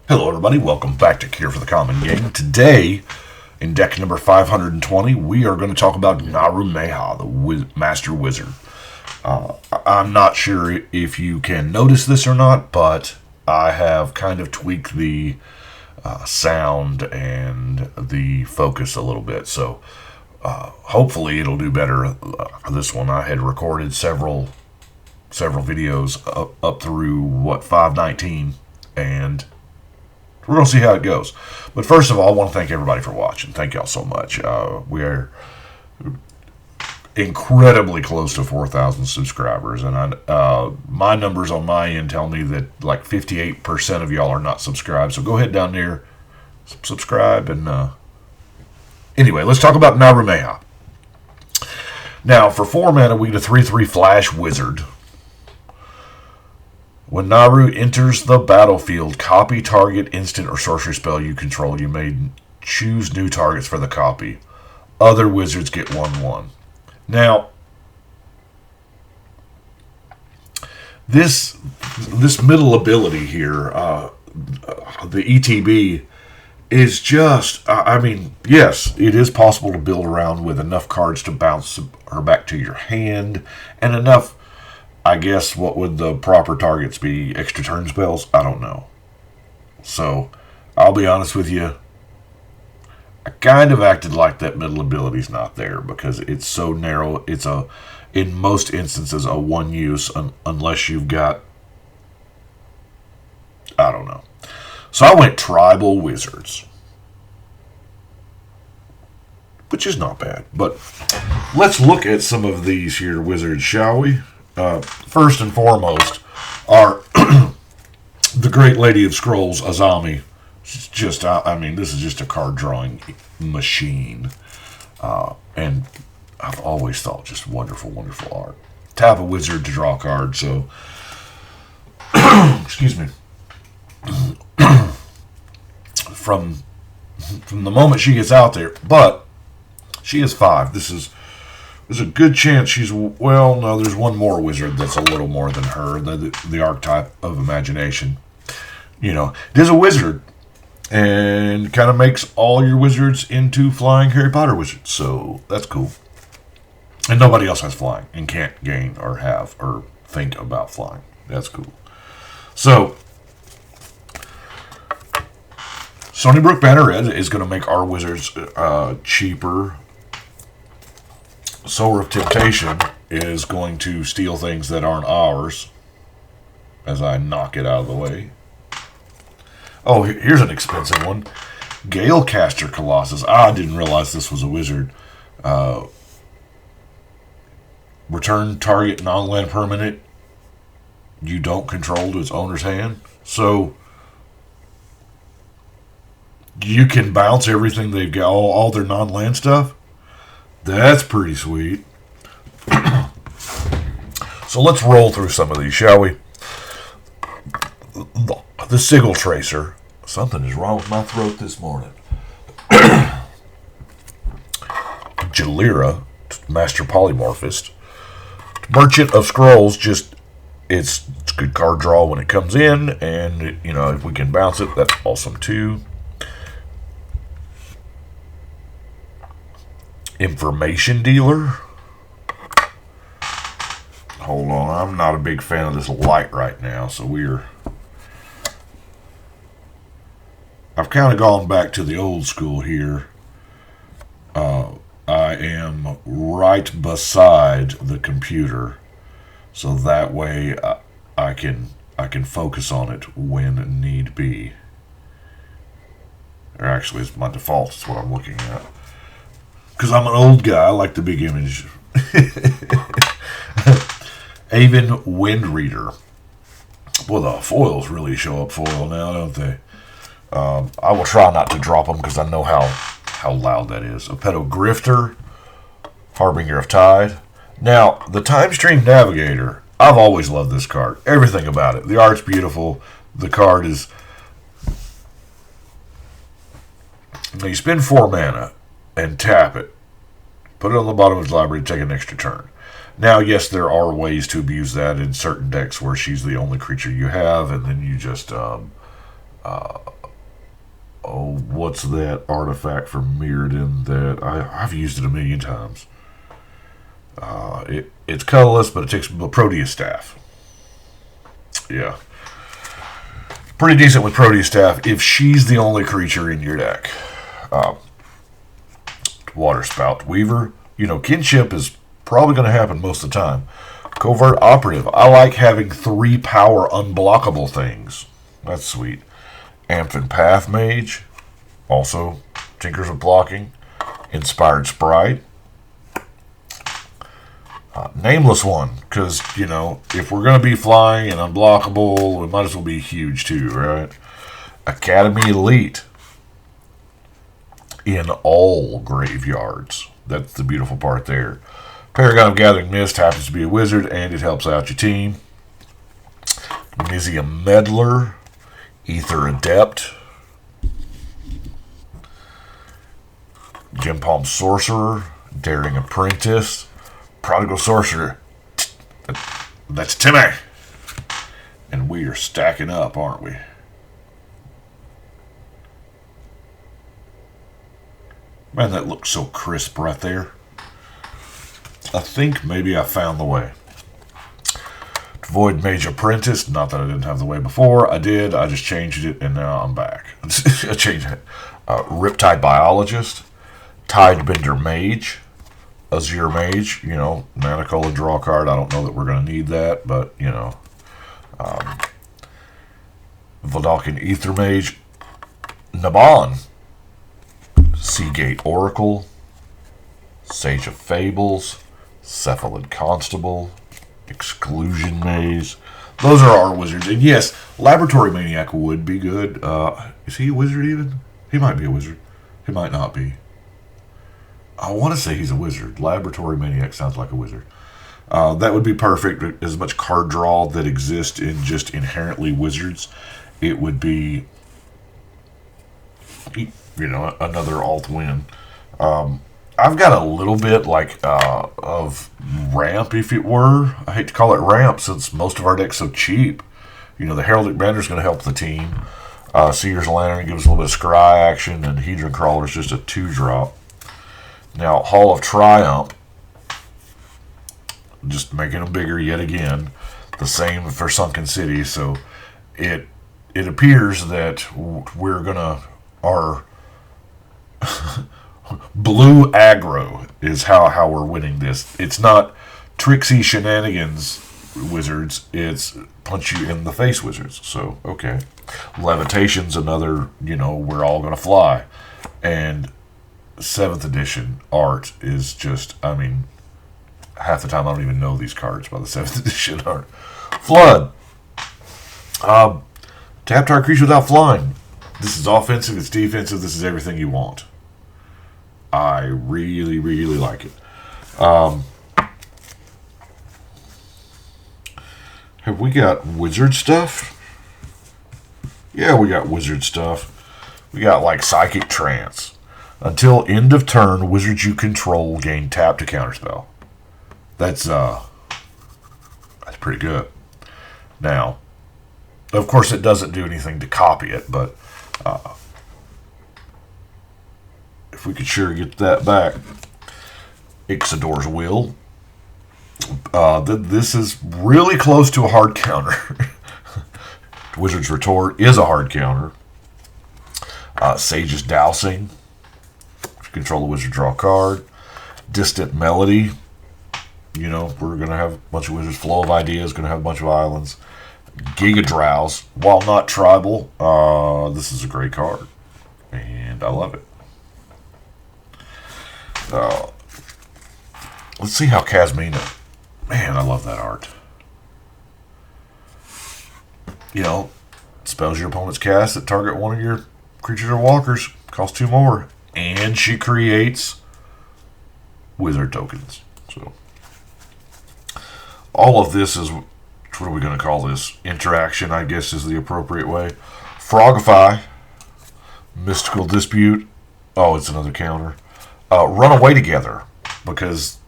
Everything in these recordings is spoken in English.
Hello everybody, welcome back to Cure for the Common Game. Today, in deck number 520, we are going to talk about Naru Meha, the Master Wizard. I'm not sure if you can notice this or not, but I have kind of tweaked the sound and the focus a little bit, so hopefully it'll do better. This one, I had recorded several videos up through, 519, and we're going to see how it goes. But first of all, I want to thank everybody for watching. Thank y'all so much. We are incredibly close to 4,000 subscribers. And my numbers on my end tell me that like 58% of y'all are not subscribed. So go ahead down there, subscribe. And anyway, let's talk about Naru Meha. Now, for 4 mana, we get a 3/3 Flash Wizard. When Naru enters the battlefield, copy target instant or sorcery spell you control. You may choose new targets for the copy. Other wizards get 1/1. Now, this middle ability here, the ETB, is just, yes, it is possible to build around with enough cards to bounce her back to your hand, and enough, I guess, what would the proper targets be? Extra turn spells? I don't know. So, I'll be honest with you. I kind of acted like that middle ability's not there because it's so narrow. It's in most instances, a one use unless you've got, I don't know. So I went Tribal Wizards, which is not bad. But let's look at some of these here wizards, shall we? First and foremost are the Great Lady of Scrolls, Azami. She's just, this is just a card drawing machine. And I've always thought just wonderful, wonderful art. Tap a wizard to draw a card, so, excuse me. From the moment she gets out there, but she is 5. There's a good chance she's, well, no, there's one more wizard that's a little more than her, the archetype of imagination. You know, it is a wizard, and kind of makes all your wizards into flying Harry Potter wizards, so that's cool. And nobody else has flying, and can't gain or have or think about flying. That's cool. So, Sunnybrook Bannerhead is going to make our wizards cheaper. Sower of Temptation is going to steal things that aren't ours as I knock it out of the way. Oh, here's an expensive one. Galecaster Colossus. I didn't realize this was a wizard. Return target non-land permanent you don't control to its owner's hand. So you can bounce everything they've got, all their non-land stuff. That's pretty sweet. So let's roll through some of these, shall we? The Sigil Tracer. Something is wrong with my throat this morning. Jalira, Master Polymorphist. Merchant of Scrolls, it's a good card draw when it comes in, and if we can bounce it, that's awesome too. Information Dealer. Hold on, I'm not a big fan of this light right now, so I've kind of gone back to the old school here. I am right beside the computer, so that way I can focus on it when need be. Or actually, it's my default. It's what I'm looking at. Because I'm an old guy, I like the big image. Aven Wind Reader. Boy, the foils really show up foil now, don't they? I will try not to drop them because I know how loud that is. Apeto Grifter. Harbinger of Tide. Now, the Time Stream Navigator. I've always loved this card. Everything about it. The art's beautiful. The card is... Now, you spend 4 mana and tap it. Put it on the bottom of his library to take an extra turn. Now, yes, there are ways to abuse that in certain decks where she's the only creature you have, and then you just Oh, what's that artifact from Mirrodin that I've used it a million times? It's colorless, but it takes a Proteus Staff. Yeah. Pretty decent with Proteus Staff if she's the only creature in your deck. Water Spout Weaver. Kinship is probably going to happen most of the time. Covert Operative. I like having 3 power unblockable things. That's sweet. Amphin Path Mage. Also tinkers with blocking. Inspired Sprite. Nameless One. Because, if we're going to be flying and unblockable, it might as well be huge too, right? Academy Elite. In all graveyards. That's the beautiful part there. Paragon of Gathering Mist happens to be a wizard, and it helps out your team. Nizia Meddler, Ether Adept, Gem Palm Sorcerer, Daring Apprentice, Prodigal Sorcerer. That's Timmy. And we are stacking up, aren't we? Man, that looks so crisp right there. I think maybe I found the way. Void Mage Apprentice. Not that I didn't have the way before. I did. I just changed it, and now I'm back. I changed it. Riptide Biologist. Tidebender Mage. Azure Mage. Mana Cola draw card. I don't know that we're going to need that, but, Voldalkin Ether Mage. Naban. Seagate Oracle. Sage of Fables. Cephalid Constable, Exclusion Maze. Those are our wizards. And yes, Laboratory Maniac would be good. Is he a wizard even? He might be a wizard. He might not be. I want to say he's a wizard. Laboratory Maniac sounds like a wizard. That would be perfect. As much card draw that exists in just inherently wizards, it would be, another alt win. I've got a little bit of ramp, if it were. I hate to call it ramp since most of our deck's so cheap. The Heraldic Banner is going to help the team. Seer's Lantern gives a little bit of scry action, and Hedron Crawler is just a 2-drop. Now, Hall of Triumph, just making them bigger yet again. The same for Sunken City, so it appears that we're going to... Our... Blue aggro is how we're winning this. It's not tricksy shenanigans wizards. It's punch you in the face wizards. So, okay. Levitation's another, we're all going to fly. And 7th edition art is just, half the time I don't even know these cards by the 7th edition art. Flood. Tap target creature without flying. This is offensive, it's defensive, this is everything you want. I really, really like it. Have we got wizard stuff? Yeah, we got wizard stuff. We got Psychic Trance. Until end of turn, wizards you control gain tap to counterspell. That's pretty good. Now, of course, it doesn't do anything to copy it, but if we could sure get that back. Ixidor's Will. This is really close to a hard counter. Wizard's Retort is a hard counter. Sage's Dowsing. If you control the wizard, draw a card. Distant Melody. We're going to have a bunch of wizards. Flow of Ideas, going to have a bunch of islands. Giga Drowse. While not tribal, this is a great card. And I love it. Let's see how Kasmina. Man, I love that art. Spells your opponent's cast that target one of your creatures or walkers. Costs 2 more. And she creates wizard tokens. So, all of this is, what are we going to call this? Interaction, I guess, is the appropriate way. Frogify. Mystical Dispute. Oh, it's another counter. Run away together. Because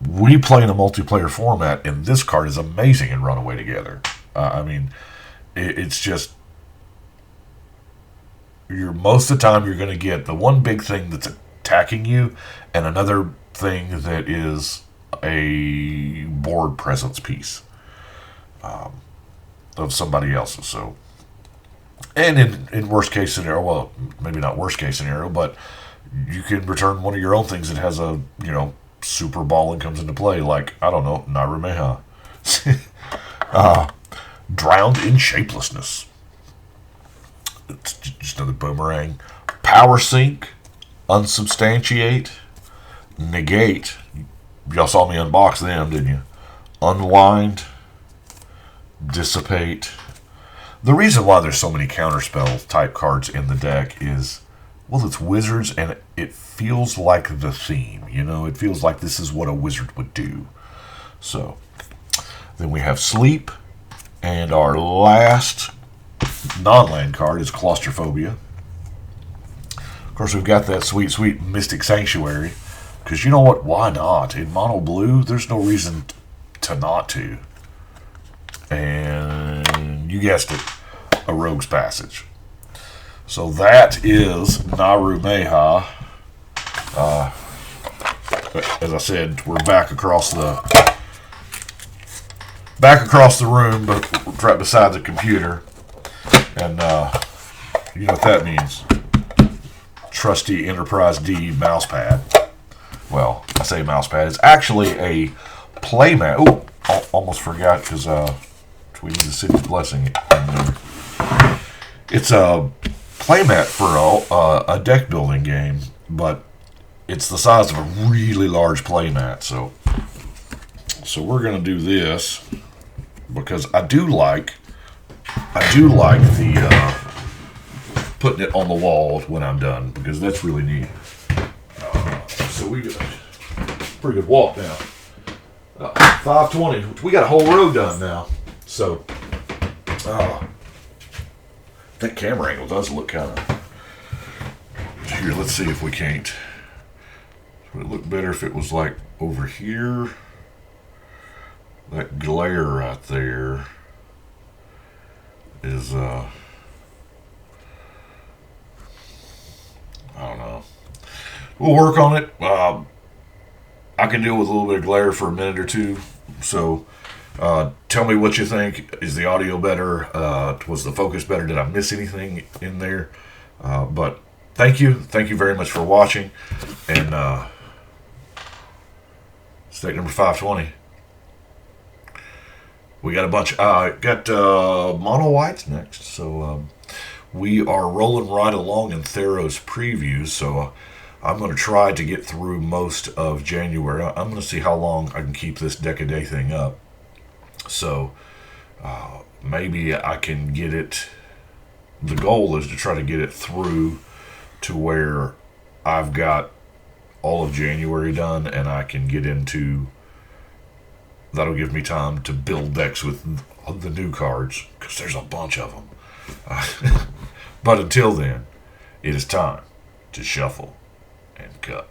we play in a multiplayer format, and this card is amazing in Run Away Together. It's just you're most of the time you're going to get the one big thing that's attacking you, and another thing that is a board presence piece of somebody else's. So, and in worst case scenario, well, maybe not worst case scenario, but you can return one of your own things that has a super ball and comes into play, like, I don't know, Naru Meha. Drowned in Shapelessness. It's just another boomerang. Power Sink, Unsubstantiate, Negate. Y'all saw me unbox them, didn't you? Unwind, Dissipate. The reason why there's so many counterspell type cards in the deck is, well, it's wizards, and it feels like the theme. It feels like this is what a wizard would do. So, then we have Sleep, and our last non-land card is Claustrophobia. Of course, we've got that sweet, sweet Mystic Sanctuary, because you know what? Why not? In mono blue, there's no reason to not to. And you guessed it, a Rogue's Passage. So that is Naru Meha. As I said, we're back across the room, but right beside the computer. And you know what that means. Trusty Enterprise D mouse pad. Well, I say mouse pad. It's actually a playmat. Oh, almost forgot because we need the city's blessing in there. It's a playmat for a deck building game, but it's the size of a really large playmat. So we're gonna do this because I do like the putting it on the wall when I'm done, because that's really neat. So we got a pretty good walk now. 520. We got a whole row done now. So that camera angle does look kind of... Here, let's see if we can't... Would it look better if it was like over here? That glare right there is, I don't know. We'll work on it. I can deal with a little bit of glare for a minute or two. So tell me what you think. Is the audio better? Was the focus better? Did I miss anything in there? But thank you. Thank you very much for watching. And stake number 520. We got a bunch. Got mono whites next. So we are rolling right along in Theros previews. So I'm going to try to get through most of January. I'm going to see how long I can keep this deck a day thing up. So maybe I can get it. The goal is to try to get it through to where I've got all of January done, and I can get into... That'll give me time to build decks with the new cards, because there's a bunch of them. But until then, it is time to shuffle and cut.